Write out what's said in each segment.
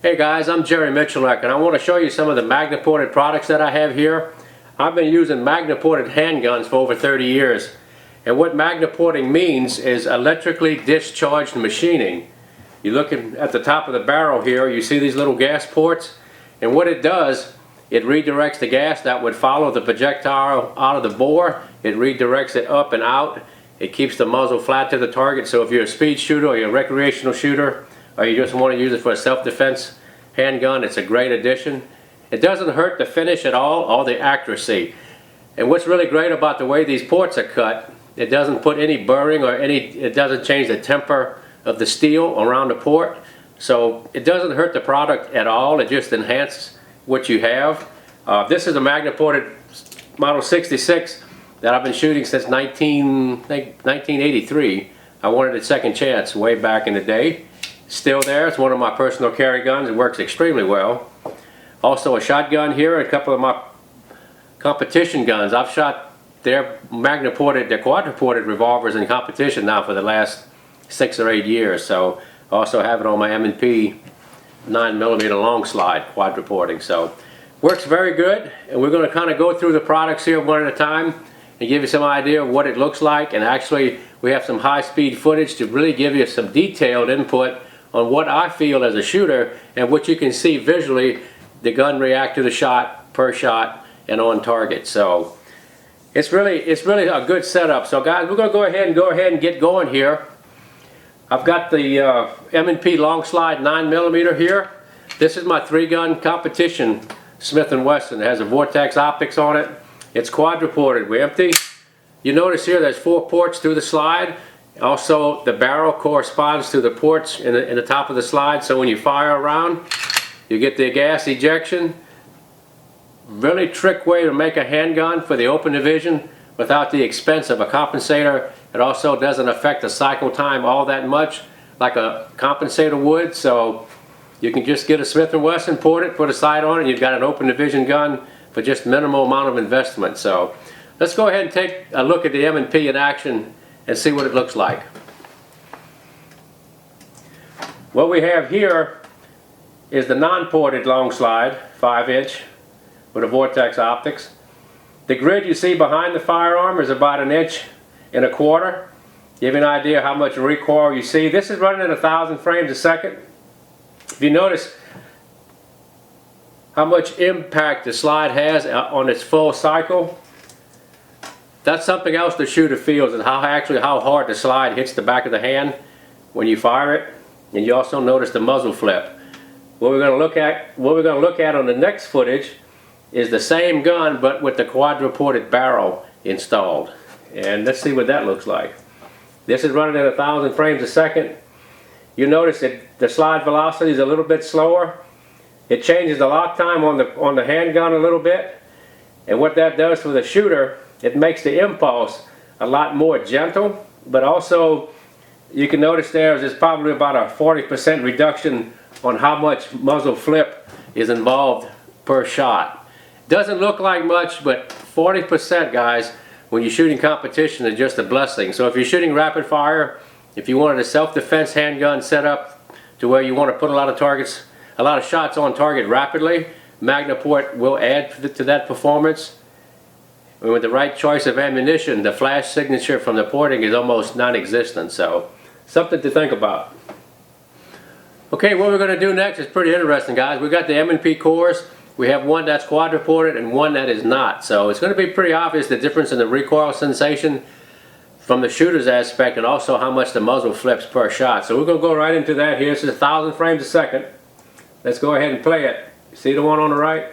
Hey guys, I'm Jerry Miculek and I want to show you some of the magnet-ported products that I have here. I've been using magnet-ported handguns for over 30 years. And what magnet-porting means is electrically discharged machining. You're looking at the top of the barrel here, you see these little gas ports? And what it does, it redirects the gas that would follow the projectile out of the bore. It redirects it up and out. It keeps the muzzle flat to the target, so if you're a speed shooter or you're a recreational shooter, or you just want to use it for a self-defense handgun, it's a great addition. It doesn't hurt the finish at all or the accuracy. And what's really great about the way these ports are cut, it doesn't put any burring or it doesn't change the temper of the steel around the port. So it doesn't hurt the product at all, it just enhances what you have. This is a magnet-ported Model 66 that I've been shooting since 1983. I wanted a second chance way back in the day. Still there. It's one of my personal carry guns. It works extremely well. Also a shotgun here, a couple of my competition guns. I've shot their magnet-ported, their quadra-ported revolvers in competition now for the last 6 or 8 years. So I also have it on my M&P 9mm long slide quadra-porting. So works very good, and we're going to kind of go through the products here one at a time and give you some idea of what it looks like. And actually we have some high-speed footage to really give you some detailed input on what I feel as a shooter and what you can see visually, the gun react to the shot, per shot, and on target. So it's really a good setup. So guys, we're going to go ahead and get going here. I've got the M&P long slide 9mm here. This is my 3-gun competition Smith & Wesson. It has a Vortex optics on it. It's quadra-ported. We're empty. You notice here there's 4 ports through the slide. Also, the barrel corresponds to the ports in the top of the slide, so when you fire around, you get the gas ejection. Really trick way to make a handgun for the open division without the expense of a compensator. It also doesn't affect the cycle time all that much like a compensator would, so you can just get a Smith & Wesson, port it, put a sight on it, and you've got an open division gun for just minimal amount of investment. So let's go ahead and take a look at the M&P in action and see what it looks like. What we have here is the non-ported long slide, 5-inch, with a Vortex optics. The grid you see behind the firearm is about 1.25 inches. Give you an idea how much recoil you see. This is running at 1,000 frames a second. If you notice how much impact the slide has on its full cycle, that's something else the shooter feels, and how hard the slide hits the back of the hand when you fire it. And you also notice the muzzle flip. What we're going to look at on the next footage is the same gun but with the quadra-ported barrel installed. And let's see what that looks like. This is running at 1,000 frames a second. You notice that the slide velocity is a little bit slower. It changes the lock time on the handgun a little bit. And what that does for the shooter, it makes the impulse a lot more gentle, but also you can notice there's probably about a 40% reduction on how much muzzle flip is involved per shot. Doesn't look like much, but 40%, guys, when you're shooting competition is just a blessing. So if you're shooting rapid fire, if you wanted a self-defense handgun set up to where you want to put a lot of shots on target rapidly, Magnaport will add to that performance. And with the right choice of ammunition, the flash signature from the porting is almost non-existent. So something to think about. Okay, what we're going to do next is pretty interesting, guys. We got the M&P cores. We have one that's quadra-ported and one that is not. So it's going to be pretty obvious the difference in the recoil sensation from the shooter's aspect, and also how much the muzzle flips per shot. So we're going to go right into that here. This is 1,000 frames a second. Let's go ahead and play it. See the one on the right?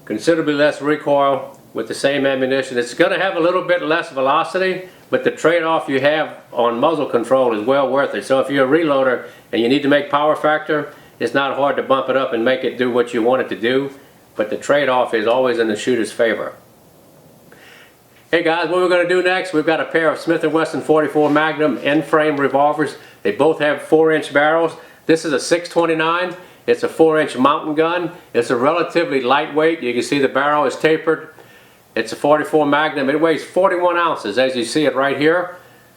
Considerably less recoil with the same ammunition. It's going to have a little bit less velocity, but the trade-off you have on muzzle control is well worth it. So if you're a reloader and you need to make power factor, it's not hard to bump it up and make it do what you want it to do, but the trade-off is always in the shooter's favor. Hey guys, what we're going to do next, we've got a pair of Smith & Wesson 44 Magnum end-frame revolvers. They both have 4-inch barrels. This is a 629. It's a 4-inch mountain gun. It's a relatively lightweight. You can see the barrel is tapered. It's a 44 Magnum. It weighs 41 ounces as you see it right here.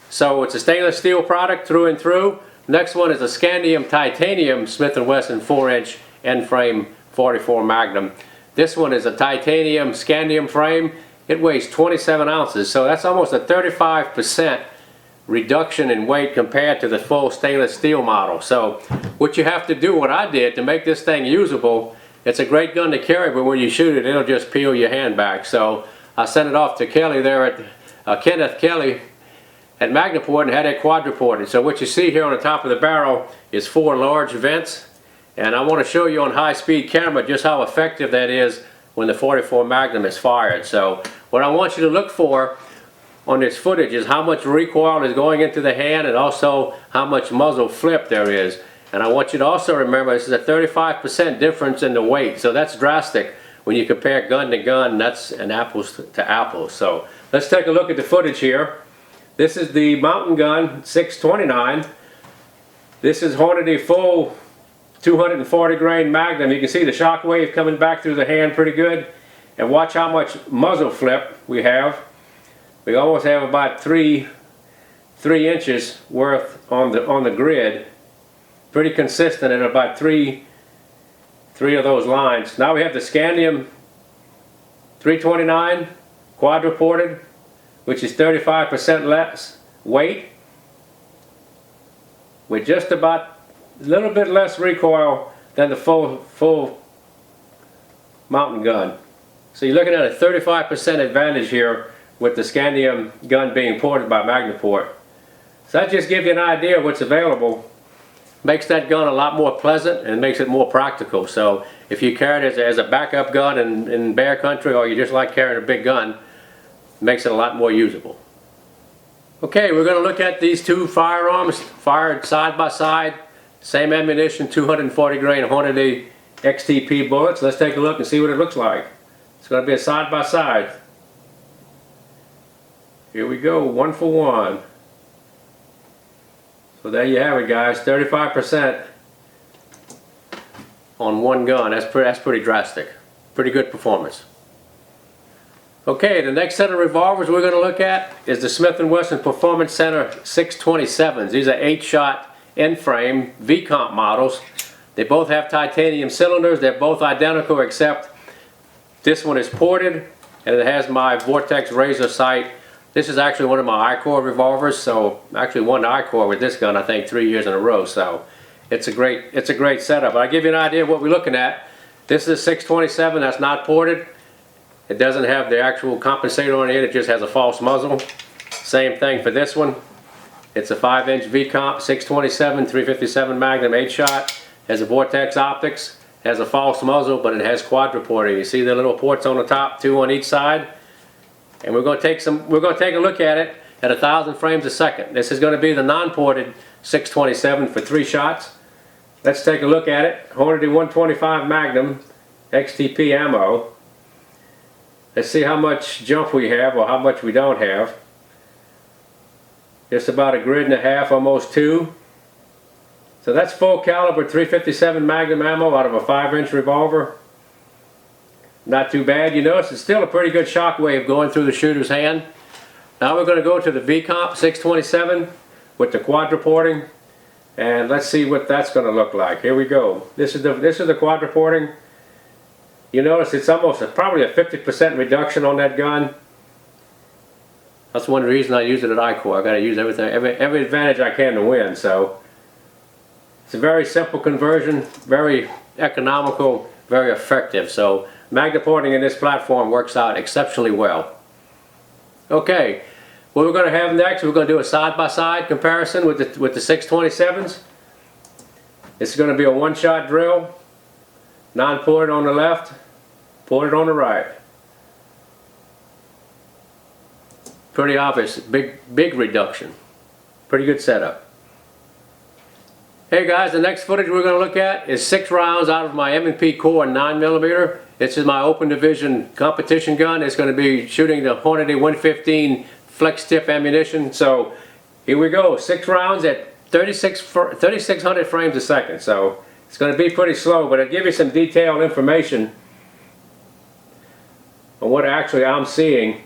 So it's a stainless steel product through and through. Next one is a scandium titanium Smith & Wesson 4-inch end frame 44 Magnum. This one is a titanium scandium frame. It weighs 27 ounces, so that's almost a 35% reduction in weight compared to the full stainless steel model. So what you have to do, what I did to make this thing usable, it's a great gun to carry, but when you shoot it, it'll just peel your hand back. So I sent it off to Kelly there at Kenneth Kelly at Magnaport and had it quadruported. So what you see here on the top of the barrel is 4 large vents, and I want to show you on high-speed camera just how effective that is when the 44 Magnum is fired. So what I want you to look for on this footage is how much recoil is going into the hand and also how much muzzle flip there is. And I want you to also remember this is a 35% difference in the weight, so that's drastic when you compare gun to gun. That's an apples to apples. So let's take a look at the footage here. This is the Mountain Gun 629. This is Hornady full 240 grain Magnum. You can see the shock wave coming back through the hand pretty good. And watch how much muzzle flip we have. We almost have about 3 inches worth on the grid. Pretty consistent at about three of those lines. Now we have the scandium 329 quadruported, which is 35% less weight, with just about a little bit less recoil than the full mountain gun. So you're looking at a 35% advantage here with the scandium gun being ported by Magnaport. So that just gives you an idea of what's available. Makes that gun a lot more pleasant and makes it more practical. So if you carry it as a backup gun in bear country, or you just like carrying a big gun, it makes it a lot more usable. Okay, we're going to look at these two firearms fired side by side. Same ammunition, 240 grain Hornady XTP bullets. Let's take a look and see what it looks like. It's going to be a side by side. Here we go, 1 for 1. So there you have it, guys, 35% on one gun. That's pretty drastic. Pretty good performance. Okay, the next set of revolvers we're going to look at is the Smith & Wesson Performance Center 627s. These are 8-shot end-frame V-comp models. They both have titanium cylinders. They're both identical, except this one is ported and it has my Vortex razor sight. This is actually one of my I-Core revolvers, so I actually won the I-Core with this gun I think 3 years in a row. So it's a great setup. I'll give you an idea of what we're looking at. This is a 627 that's not ported. It doesn't have the actual compensator on it, it just has a false muzzle. Same thing for this one. It's a 5-inch V-comp 627 357 Magnum 8-shot. Has a Vortex optics, has a false muzzle, but it has quadruporting. You see the little ports on the top, 2 on each side. And we're going to take a look at it at 1,000 frames a second. This is going to be the non-ported 627 for 3 shots. Let's take a look at it. Hornady 125 Magnum XTP ammo. Let's see how much jump we have or how much we don't have. Just about a grid and a half, almost 2. So that's full caliber 357 Magnum ammo out of a 5-inch revolver. Not too bad. You notice it's still a pretty good shock wave going through the shooter's hand. Now we're going to go to the V-comp 627 with the quadruporting, and let's see what that's going to look like. Here we go. This is the quadruporting. You notice it's probably a 50% reduction on that gun. That's one reason I use it at I-Core. I got to use everything, every advantage I can to win. So it's a very simple conversion, very economical, very effective. So Magnaporting in this platform works out exceptionally well. Okay, what we're going to have next, we're going to do a side-by-side comparison with the 627s. It's going to be a one-shot drill, non-ported on the left, ported on the right. Pretty obvious, big reduction. Pretty good setup. Hey guys, the next footage we're going to look at is 6 rounds out of my M&P Core 9mm. This is my open division competition gun. It's going to be shooting the Hornady 115 flex tip ammunition. So here we go, 6 rounds at 3,600 frames a second. So it's going to be pretty slow, but I'll give you some detailed information on what actually I'm seeing.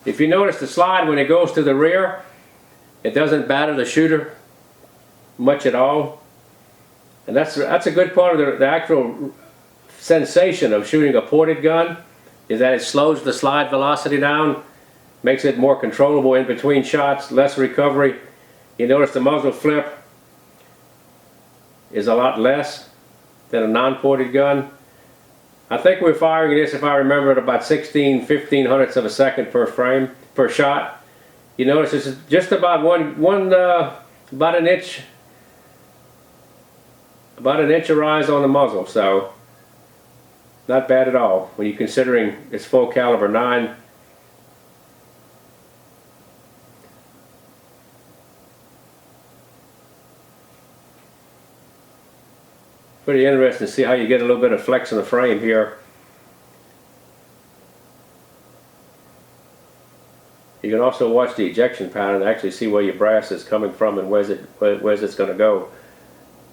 If you notice the slide when it goes to the rear, It doesn't batter the shooter much at all. And that's a good part of the actual sensation of shooting a ported gun, is that it slows the slide velocity down, makes it more controllable in between shots, less recovery. You notice the muzzle flip is a lot less than a non-ported gun. I think we're firing this, if I remember, at about 15 hundredths of a second per frame, per shot. You notice this is just about about an inch of rise on the muzzle, so not bad at all when you're considering it's full caliber 9. Pretty interesting to see how you get a little bit of flex in the frame here. You can also watch the ejection pattern and actually see where your brass is coming from and where's it's going to go.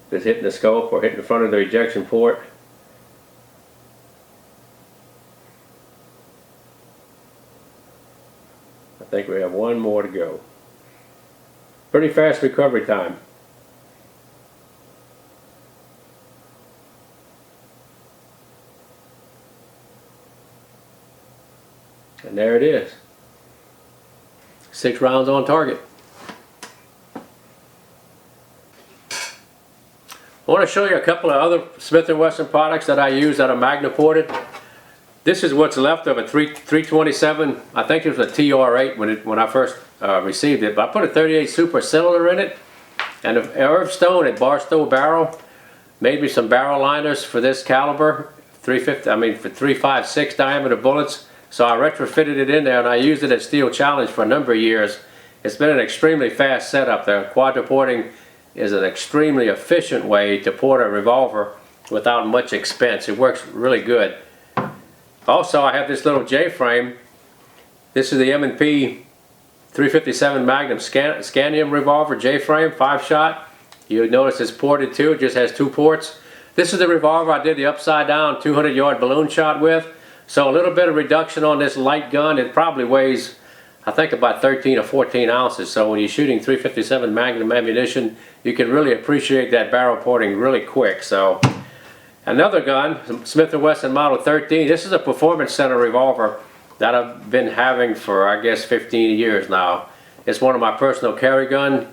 If it's hitting the scope or hitting the front of the ejection port. I think we have one more to go. Pretty fast recovery time. And there it is. 6 rounds on target. I want to show you a couple of other Smith & Wesson products that I use that are Magna ported. This is what's left of a 327. I think it was a TR8 when I first received it, but I put a 38 Super cylinder in it, and Irv Stone at Barstow Barrel made me some barrel liners for this caliber, 350. I mean for 356 diameter bullets. So I retrofitted it in there and I used it at Steel Challenge for a number of years. It's been an extremely fast setup there. Quadra-porting is an extremely efficient way to port a revolver without much expense. It works really good. Also, I have this little J-frame. This is the M&P 357 Magnum Scandium revolver J-frame, 5-shot. You'll notice it's ported too. It just has 2 ports. This is the revolver I did the upside down 200-yard balloon shot with. So a little bit of reduction on this light gun. It probably weighs, I think, about 13 or 14 ounces. So when you're shooting 357 Magnum ammunition, you can really appreciate that barrel porting really quick. So another gun, Smith & Wesson Model 13. This is a Performance Center revolver that I've been having for, I guess, 15 years now. It's one of my personal carry gun.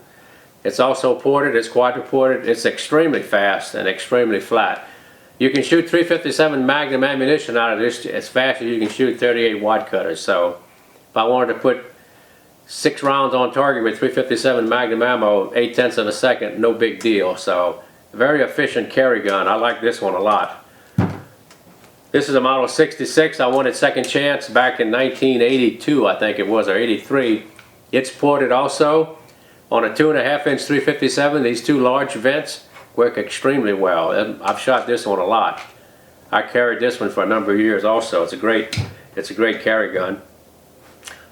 It's also ported, it's quadra-ported. It's extremely fast and extremely flat. You can shoot 357 Magnum ammunition out of this as fast as you can shoot 38 wad cutters. So if I wanted to put 6 rounds on target with 357 Magnum ammo, 0.8 of a second, no big deal. So very efficient carry gun. I like this one a lot. This is a Model 66. I won it second chance back in 1982, I think it was, or 83. It's ported also on a 2.5-inch 357. These 2 large vents work extremely well. I've shot this one a lot. I carried this one for a number of years also. It's a great carry gun.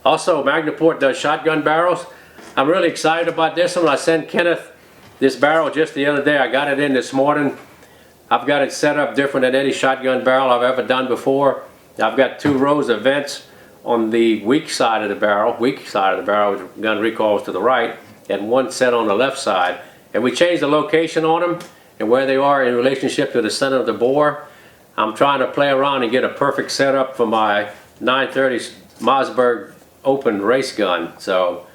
Also, Magnaport does shotgun barrels. I'm really excited about this one. I sent Kenneth this barrel just the other day. I got it in this morning. I've got it set up different than any shotgun barrel I've ever done before. I've got 2 rows of vents on the weak side of the barrel, with gun recoils to the right, and 1 set on the left side. And we changed the location on them and where they are in relationship to the center of the bore. I'm trying to play around and get a perfect setup for my 930 Mossberg open race gun. So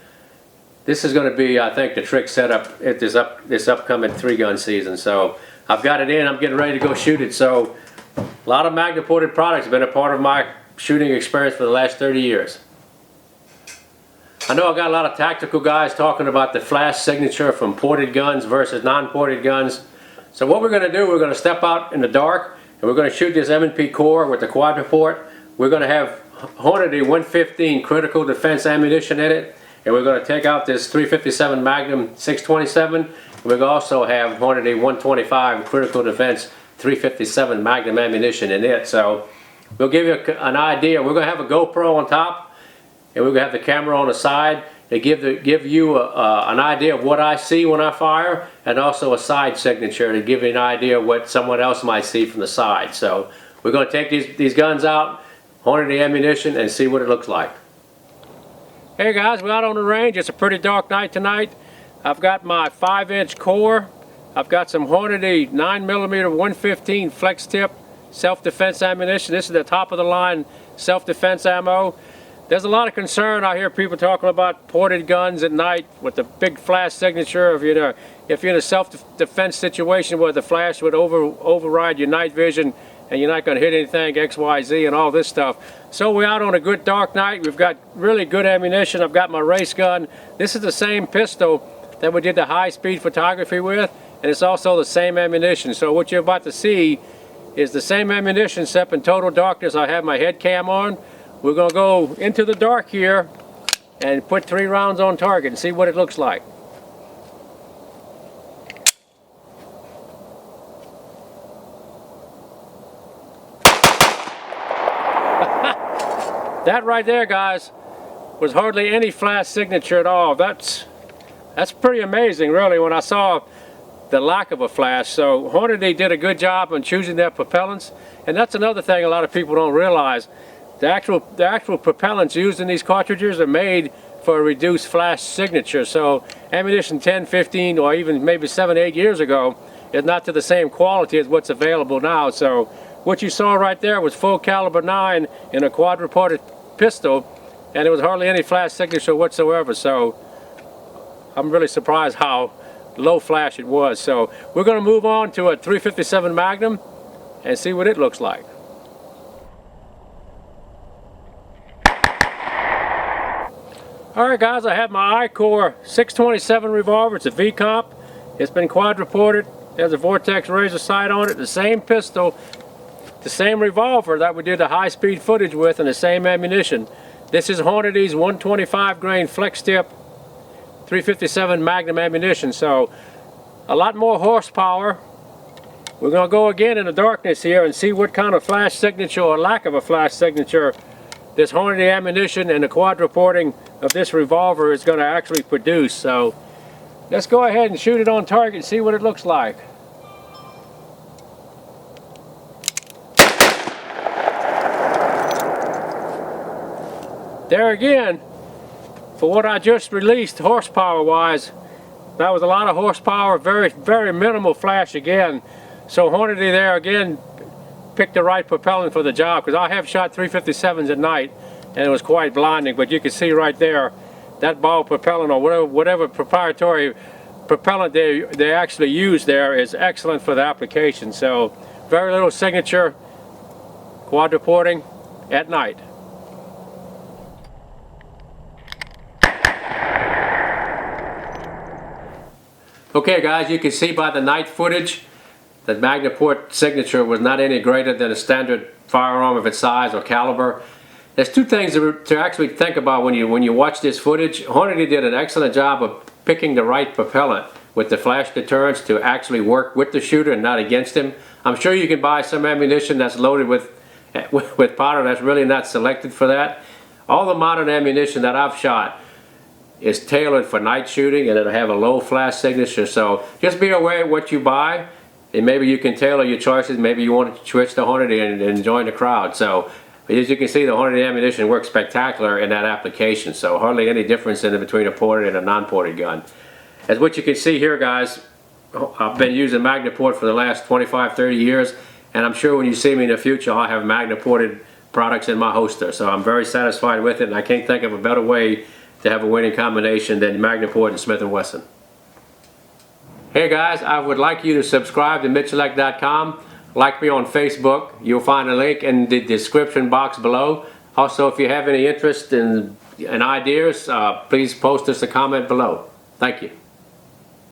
this is going to be, I think, the trick setup at this upcoming 3-gun season. So I've got it in. I'm getting ready to go shoot it. So a lot of Magna ported products have been a part of my shooting experience for the last 30 years. I know I got a lot of tactical guys talking about the flash signature from ported guns versus non-ported guns. So what we're going to do, we're going to step out in the dark and we're going to shoot this M&P core with the quadra-port. We're going to have Hornady 115 critical defense ammunition in it, and we're going to take out this 357 Magnum 627. And we're going to also have Hornady 125 critical defense 357 Magnum ammunition in it. So we'll give you an idea. We're going to have a GoPro on top, and we're going to have the camera on the side to give you an idea of what I see when I fire, and also a side signature to give you an idea of what someone else might see from the side. So we're going to take these guns out, Hornady ammunition, and see what it looks like. Hey guys, we're out on the range. It's a pretty dark night tonight. I've got my 5-inch core. I've got some Hornady 9mm 115 flex tip self-defense ammunition. This is the top of the line self-defense ammo. There's a lot of concern. I hear people talking about ported guns at night with the big flash signature. If you're in a self-defense situation where the flash would override your night vision and you're not going to hit anything, XYZ and all this stuff. So we're out on a good dark night. We've got really good ammunition. I've got my race gun. This is the same pistol that we did the high-speed photography with, and it's also the same ammunition. So what you're about to see is the same ammunition except in total darkness. I have my head cam on. We're going to go into the dark here and put 3 rounds on target and see what it looks like. That right there, guys, was hardly any flash signature at all. That's pretty amazing, really, when I saw the lack of a flash. So Hornady did a good job on choosing their propellants, and that's another thing a lot of people don't realize. The actual propellants used in these cartridges are made for a reduced flash signature. So ammunition 10, 15, or even maybe 7, 8 years ago is not to the same quality as what's available now. So what you saw right there was full caliber 9 in a quad-reported pistol, and there was hardly any flash signature whatsoever. So I'm really surprised how low flash it was. So we're going to move on to a 357 Magnum and see what it looks like. Alright guys, I have my I-Core 627 revolver. It's a V-Comp. It's been quad-reported. There's a Vortex razor sight on it. The same pistol, the same revolver that we did the high-speed footage with, and the same ammunition. This is Hornady's 125 grain flex tip 357 Magnum ammunition. So a lot more horsepower. We're going to go again in the darkness here and see what kind of flash signature or lack of a flash signature this Hornady ammunition and the quad reporting of this revolver is going to actually produce. So let's go ahead and shoot it on target and see what it looks like. There again, for what I just released horsepower wise, that was a lot of horsepower, very minimal flash again. So Hornady there again picked the right propellant for the job, because I have shot 357s at night and it was quite blinding, but you can see right there that ball propellant or whatever proprietary propellant they actually use there is excellent for the application. So very little signature, quad reporting at night. Okay guys, you can see by the night footage that Magnaport signature was not any greater than a standard firearm of its size or caliber. There's two things to actually think about when you watch this footage. Hornady did an excellent job of picking the right propellant with the flash deterrents to actually work with the shooter and not against him. I'm sure you can buy some ammunition that's loaded with powder that's really not selected for that. All the modern ammunition that I've shot is tailored for night shooting, and it'll have a low flash signature. So just be aware of what you buy, and maybe you can tailor your choices. Maybe you want to switch to Hornady and join the crowd. So as you can see, the Hornady ammunition works spectacular in that application. So hardly any difference in between a ported and a non-ported gun. As what you can see here, guys, I've been using Magnaport for the last 25, 30 years, and I'm sure when you see me in the future, I'll have Magnaported products in my holster. So I'm very satisfied with it, and I can't think of a better way to have a winning combination than Magnaport and Smith & Wesson. Hey guys, I would like you to subscribe to Miculek.com. Like me on Facebook. You'll find a link in the description box below. Also, if you have any interest in ideas, please post us a comment below. Thank you.